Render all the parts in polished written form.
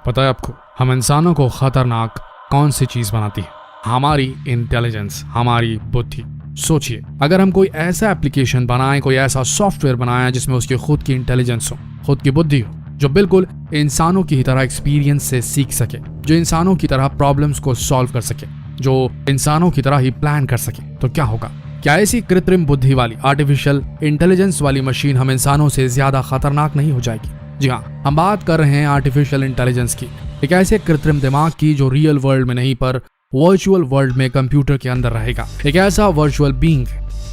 पता है आपको, हम इंसानों को खतरनाक कौन सी चीज बनाती है? हमारी इंटेलिजेंस, हमारी बुद्धि। सोचिए, अगर हम कोई ऐसा एप्लीकेशन बनाएं, कोई ऐसा सॉफ्टवेयर बनाएं जिसमें उसकी खुद की इंटेलिजेंस हो, खुद की बुद्धि हो, जो बिल्कुल इंसानों की तरह एक्सपीरियंस से सीख सके, जो इंसानों की तरह प्रॉब्लम्स को सॉल्व कर सके, जो इंसानों की तरह ही प्लान कर सके, तो क्या होगा? क्या ऐसी कृत्रिम बुद्धि वाली, आर्टिफिशियल इंटेलिजेंस वाली मशीन हम इंसानों से ज्यादा खतरनाक नहीं हो जाएगी? जी हाँ, हम बात कर रहे हैं आर्टिफिशियल इंटेलिजेंस की, एक ऐसे कृत्रिम दिमाग की जो रियल वर्ल्ड में नहीं पर वर्चुअल वर्ल्ड में कंप्यूटर के अंदर रहेगा। एक ऐसा वर्चुअल बीइंग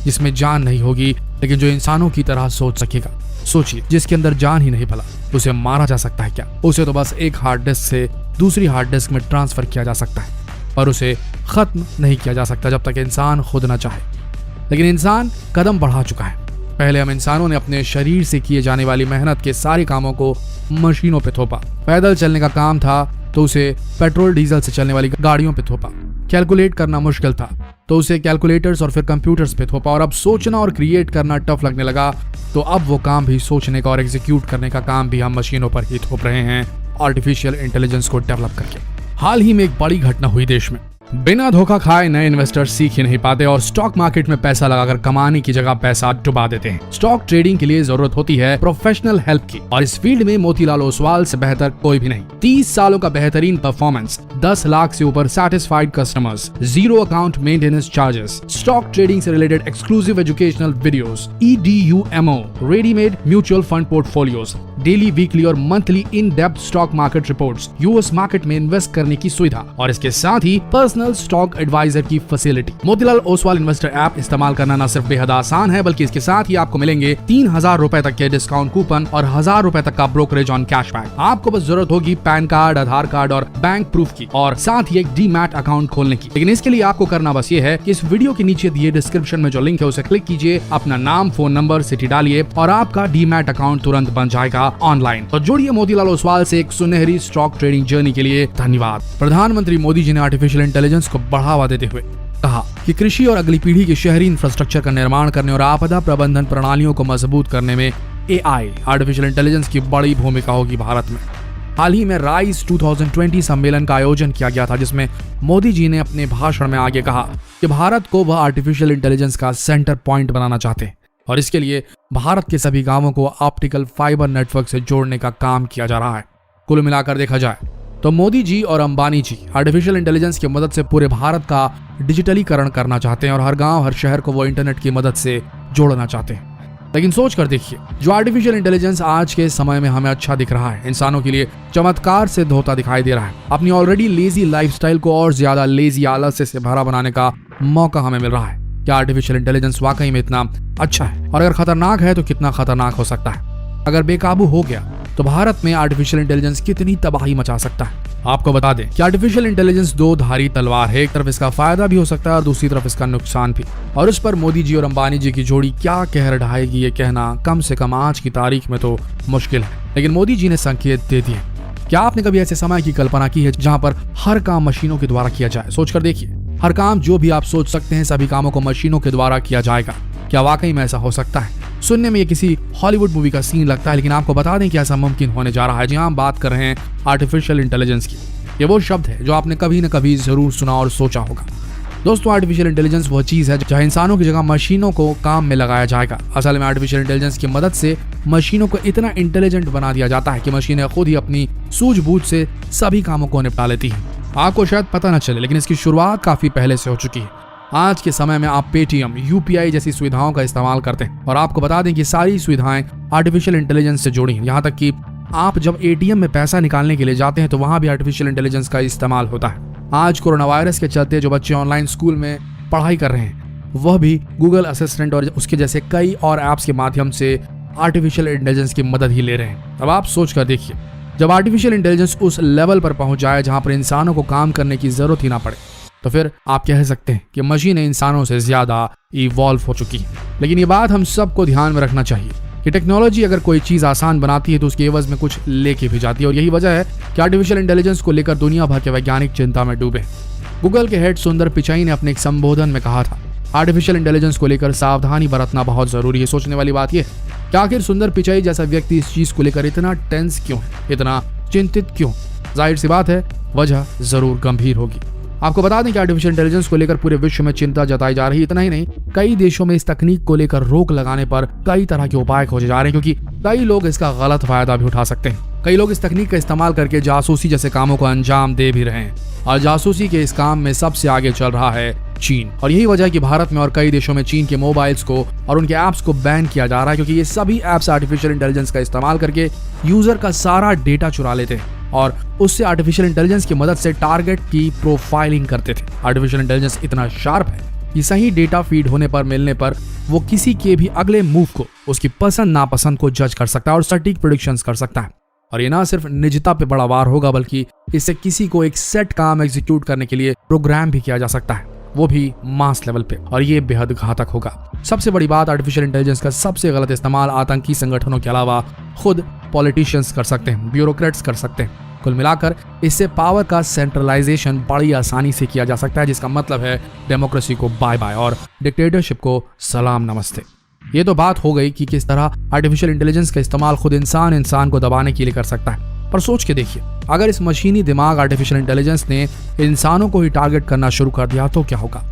जिसमें जान नहीं होगी, लेकिन जो इंसानों की तरह सोच सकेगा। सोचिए, जिसके अंदर जान ही नहीं, भला उसे मारा जा सकता है क्या? उसे तो बस एक हार्ड डिस्क से दूसरी हार्ड डिस्क में ट्रांसफर किया जा सकता है, पर उसे खत्म नहीं किया जा सकता जब तक इंसान खुद न चाहे। लेकिन इंसान कदम बढ़ा चुका है। पहले हम इंसानों ने अपने शरीर से किए जाने वाली मेहनत के सारे कामों को मशीनों पे थोपा। पैदल चलने का काम था तो उसे पेट्रोल डीजल से चलने वाली गाड़ियों पे थोपा। कैलकुलेट करना मुश्किल था तो उसे कैलकुलेटर्स और फिर कंप्यूटर्स पे थोपा। और अब सोचना और क्रिएट करना टफ लगने लगा तो अब वो काम भी, सोचने का और एग्जीक्यूट करने का काम भी हम मशीनों पर ही थोप रहे हैं, आर्टिफिशियल इंटेलिजेंस को डेवलप करके। हाल ही में एक बड़ी घटना हुई देश में। बिना धोखा खाए नए इन्वेस्टर्स सीख ही नहीं पाते और स्टॉक मार्केट में पैसा लगाकर कमाने की जगह पैसा डुबा देते हैं। स्टॉक ट्रेडिंग के लिए जरूरत होती है प्रोफेशनल हेल्प की, और इस फील्ड में मोतीलाल ओसवाल से बेहतर कोई भी नहीं। 30 सालों का बेहतरीन परफॉर्मेंस, 10 लाख से ऊपर satisfied customers, 0 account maintenance charges, stock trading से related exclusive educational videos, EDUMO, readymade mutual fund portfolios, daily, weekly और monthly in depth stock market reports, US market में इन्वेस्ट करने की सुविधा, और इसके साथ ही पर्सनल स्टॉक एडवाइजर की facility. Motilal Oswal investor app इस्तेमाल करना न सिर्फ बेहद आसान है, बल्कि इसके साथ ही आपको मिलेंगे 3000 रुपए तक के डिस्काउंट कूपन और 1000 रुपए तक का ब्रोकरेज ऑन कैशबैक। आपको बस जरूरत होगी पैन कार्ड, आधार कार्ड और बैंक प्रूफ की, और साथ ही एक डीमैट अकाउंट खोलने की। लेकिन इसके लिए आपको करना बस ये है कि इस वीडियो के नीचे दिए डिस्क्रिप्शन में जो लिंक है उसे क्लिक कीजिए, अपना नाम, फोन नंबर, सिटी डालिए और आपका डीमैट अकाउंट तुरंत बन जाएगा ऑनलाइन। तो जुड़िए मोतीलाल ओसवाल से एक सुनहरी स्टॉक ट्रेडिंग जर्नी के लिए। धन्यवाद। प्रधानमंत्री मोदी जी ने आर्टिफिशियल इंटेलिजेंस को बढ़ावा देते हुए कहा कि कृषि और अगली पीढ़ी की शहरी इंफ्रास्ट्रक्चर का निर्माण करने और आपदा प्रबंधन प्रणालियों को मजबूत करने में AI, आर्टिफिशियल इंटेलिजेंस की बड़ी भूमिका होगी भारत में। हाल ही में राइज 2020 सम्मेलन का आयोजन किया गया था, जिसमें मोदी जी ने अपने भाषण में आगे कहा कि भारत को वह आर्टिफिशियल इंटेलिजेंस का सेंटर पॉइंट बनाना चाहते हैं, और इसके लिए भारत के सभी गांवों को ऑप्टिकल फाइबर नेटवर्क से जोड़ने का काम किया जा रहा है। कुल मिलाकर देखा जाए तो मोदी जी और अंबानी जी आर्टिफिशियल इंटेलिजेंस की मदद से पूरे भारत का डिजिटलीकरण करना चाहते हैं और हर गांव, हर शहर को वो इंटरनेट की मदद से जोड़ना चाहते हैं। लेकिन सोच कर देखिए, जो आर्टिफिशियल इंटेलिजेंस आज के समय में हमें अच्छा दिख रहा है, इंसानों के लिए चमत्कार से धोता दिखाई दे रहा है, अपनी ऑलरेडी लेजी लाइफस्टाइल को और ज्यादा लेजी आलस्य से भरा बनाने का मौका हमें मिल रहा है। क्या आर्टिफिशियल इंटेलिजेंस वाकई में इतना अच्छा है? और अगर खतरनाक है तो कितना खतरनाक हो सकता है? अगर बेकाबू हो गया तो भारत में आर्टिफिशियल इंटेलिजेंस कितनी तबाही मचा सकता है? आपको बता दें कि आर्टिफिशियल इंटेलिजेंस दो धारी तलवार है। एक तरफ इसका फायदा भी हो सकता है और दूसरी तरफ इसका नुकसान भी, और उस पर मोदी जी और अंबानी जी की जोड़ी क्या कहर ढाएगी ये कहना कम से कम आज की तारीख में तो मुश्किल है। लेकिन मोदी जी ने संकेत दे दिए। क्या आपने कभी ऐसे समय की कल्पना की है जहां पर हर काम मशीनों के द्वारा किया जाए? सोचकर देखिए, हर काम जो भी आप सोच सकते हैं, सभी कामों को मशीनों के द्वारा किया जाएगा। क्या वाकई में ऐसा हो सकता है? सुनने में ये किसी हॉलीवुड मूवी का सीन लगता है, लेकिन आपको बता दें कि ऐसा मुमकिन होने जा रहा है। जी हाँ, हम बात कर रहे हैं आर्टिफिशियल इंटेलिजेंस की। ये वो शब्द है जो आपने कभी न कभी जरूर सुना और सोचा होगा। दोस्तों, आर्टिफिशियल इंटेलिजेंस वह चीज है जहां इंसानों की जगह मशीनों को काम में लगाया जाएगा। असल में आर्टिफिशियल इंटेलिजेंस की मदद से मशीनों को इतना इंटेलिजेंट बना दिया जाता है कि मशीनें खुद ही अपनी सूझबूझ से सभी कामों को निपटा लेती हैं। आपको शायद पता न चले, लेकिन इसकी शुरुआत काफी पहले से हो चुकी है। आज के समय में आप पेटीएम, UPI जैसी सुविधाओं का इस्तेमाल करते हैं, और आपको बता दें कि सारी सुविधाएं आर्टिफिशियल इंटेलिजेंस से जुड़ी हैं। यहाँ तक कि आप जब ATM में पैसा निकालने के लिए जाते हैं तो वहां भी आर्टिफिशियल इंटेलिजेंस का इस्तेमाल होता है। आज कोरोना वायरस के चलते जो बच्चे ऑनलाइन स्कूल में पढ़ाई कर रहे हैं, वह भी गूगल असिस्टेंट और उसके जैसे कई और ऐप्स के माध्यम से आर्टिफिशियल इंटेलिजेंस की मदद ही ले रहे हैं। अब आप सोच कर देखिए, जब आर्टिफिशियल इंटेलिजेंस उस लेवल पर पहुंच जाए जहां पर इंसानों को काम करने की जरूरत ही ना पड़े, तो फिर आप कह सकते हैं कि मशीनें इंसानों से ज्यादा इवॉल्व हो चुकी हैं। लेकिन ये बात हम सबको ध्यान में रखना चाहिए कि टेक्नोलॉजी अगर कोई चीज आसान बनाती है तो उसके एवज में कुछ लेके भी जाती है, और यही वजह है कि आर्टिफिशियल इंटेलिजेंस को लेकर दुनिया भर के वैज्ञानिक चिंता में डूबे। गूगल के हेड सुंदर पिचाई ने अपने एक संबोधन में कहा था, आर्टिफिशियल इंटेलिजेंस को लेकर सावधानी बरतना बहुत जरूरी है। सोचने वाली बात यह कि आखिर सुंदर पिचाई जैसा व्यक्ति इस चीज को लेकर इतना टेंस क्यों है, इतना चिंतित क्यों? जाहिर सी बात है वजह जरूर गंभीर होगी। आपको बता दें कि आर्टिफिशियल इंटेलिजेंस को लेकर पूरे विश्व में चिंता जताई जा रही है। इतना ही नहीं, कई देशों में इस तकनीक को लेकर रोक लगाने पर कई तरह के उपाय खोजे जा रहे हैं, क्योंकि कई लोग इसका गलत फायदा भी उठा सकते हैं। कई लोग इस तकनीक का इस्तेमाल करके जासूसी जैसे कामों को अंजाम दे भी रहे हैं, और जासूसी के इस काम में सबसे आगे चल रहा है चीन। और यही वजह है कि भारत में और कई देशों में चीन के मोबाइल्स को और उनके ऐप्स को बैन किया जा रहा है, क्योंकि ये सभी ऐप्स आर्टिफिशियल इंटेलिजेंस का इस्तेमाल करके यूजर का सारा डेटा चुरा लेते हैं और उससे आर्टिफिशियल इंटेलिजेंस की मदद से टारगेट की प्रोफाइलिंग करते थे। आर्टिफिशियल इंटेलिजेंस इतना शार्प है कि सही डेटा फीड होने पर मिलने पर वो किसी के भी अगले मूव को, उसकी पसंद नापसंद को जज कर सकता है और सटीक प्रेडिक्शंस कर सकता है। और ये ना सिर्फ निजता पे बड़ा वार होगा, बल्कि इससे किसी को एक सेट काम एग्जीक्यूट करने के लिए प्रोग्राम भी किया जा सकता है, वो भी मास लेवल पे, और ये बेहद घातक होगा। सबसे बड़ी बात, आर्टिफिशियल इंटेलिजेंस का सबसे गलत इस्तेमाल आतंकी संगठनों के अलावा खुद पॉलिटिशियंस कर सकते हैं, ब्यूरोक्रेट्स कर सकते हैं। कुल मिलाकर इससे पावर का सेंट्रलाइजेशन बड़ी आसानी से किया जा सकता है, जिसका मतलब है डेमोक्रेसी को बाय बाय और डिक्टेटरशिप को सलाम नमस्ते। ये तो बात हो गई कि किस तरह आर्टिफिशियल इंटेलिजेंस का इस्तेमाल खुद इंसान को दबाने के लिए कर सकता है। पर सोच के देखिए, अगर इस मशीनी दिमाग आर्टिफिशियल इंटेलिजेंस ने इंसानों को ही टारगेट करना शुरू कर दिया तो क्या होगा?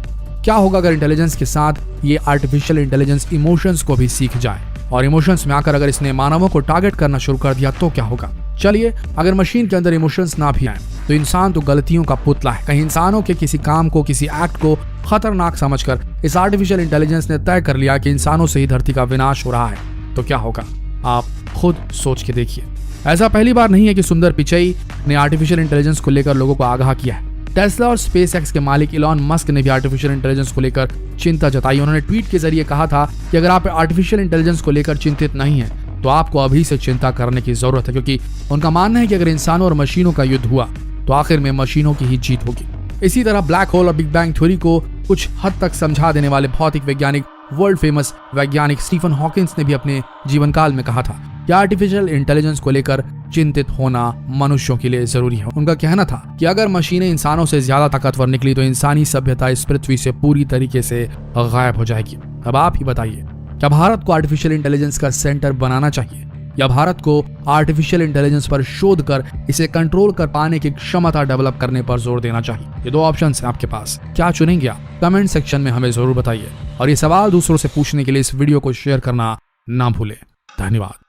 क्या होगा अगर इंटेलिजेंस के साथ ये आर्टिफिशियल इंटेलिजेंस इमोशंस को भी सीख जाए, और इमोशंस में आकर अगर इसने मानवों को टारगेट करना शुरू कर दिया तो क्या होगा? चलिए, अगर मशीन के अंदर इमोशंस ना भी आए तो इंसान तो गलतियों का पुतला है। कहीं इंसानों के किसी काम को, किसी एक्ट को खतरनाक समझकर इस आर्टिफिशियल इंटेलिजेंस ने तय कर लिया कि इंसानों से ही धरती का विनाश हो रहा है, तो क्या होगा? आप खुद सोच के देखिए। ऐसा पहली बार नहीं है कि सुंदर पिचई ने आर्टिफिशियल इंटेलिजेंस को लेकर लोगों को आगाह किया है। टेस्ला और स्पेसएक्स के मालिक इलॉन मस्क ने भी आर्टिफिशियल इंटेलिजेंस को लेकर चिंता जताई। उन्होंने ट्वीट के जरिए कहा था कि अगर आप आर्टिफिशियल इंटेलिजेंस को लेकर चिंतित नहीं हैं, तो आपको अभी से चिंता करने की जरूरत है, क्योंकि उनका मानना है कि अगर इंसानों और मशीनों का युद्ध हुआ तो आखिर में मशीनों की ही जीत होगी। इसी तरह ब्लैक होल और बिग बैंग थ्योरी को कुछ हद तक समझा देने वाले भौतिक वैज्ञानिक, वर्ल्ड फेमस वैज्ञानिक स्टीफन हॉकिंस ने भी अपने जीवन काल में कहा था कि आर्टिफिशियल इंटेलिजेंस को लेकर चिंतित होना मनुष्यों के लिए जरूरी है। उनका कहना था कि अगर मशीनें इंसानों से ज्यादा ताकतवर निकली तो इंसानी सभ्यता इस पृथ्वी से पूरी तरीके से गायब हो जाएगी। अब आप ही बताइए, क्या भारत को आर्टिफिशियल इंटेलिजेंस का सेंटर बनाना चाहिए, या भारत को आर्टिफिशियल इंटेलिजेंस पर शोध कर इसे कंट्रोल कर पाने की क्षमता डेवलप करने पर जोर देना चाहिए? ये दो ऑप्शंस हैं आपके पास, क्या चुनेंगे आप? कमेंट सेक्शन में हमें जरूर बताइए, और ये सवाल दूसरों से पूछने के लिए इस वीडियो को शेयर करना ना भूलें। धन्यवाद।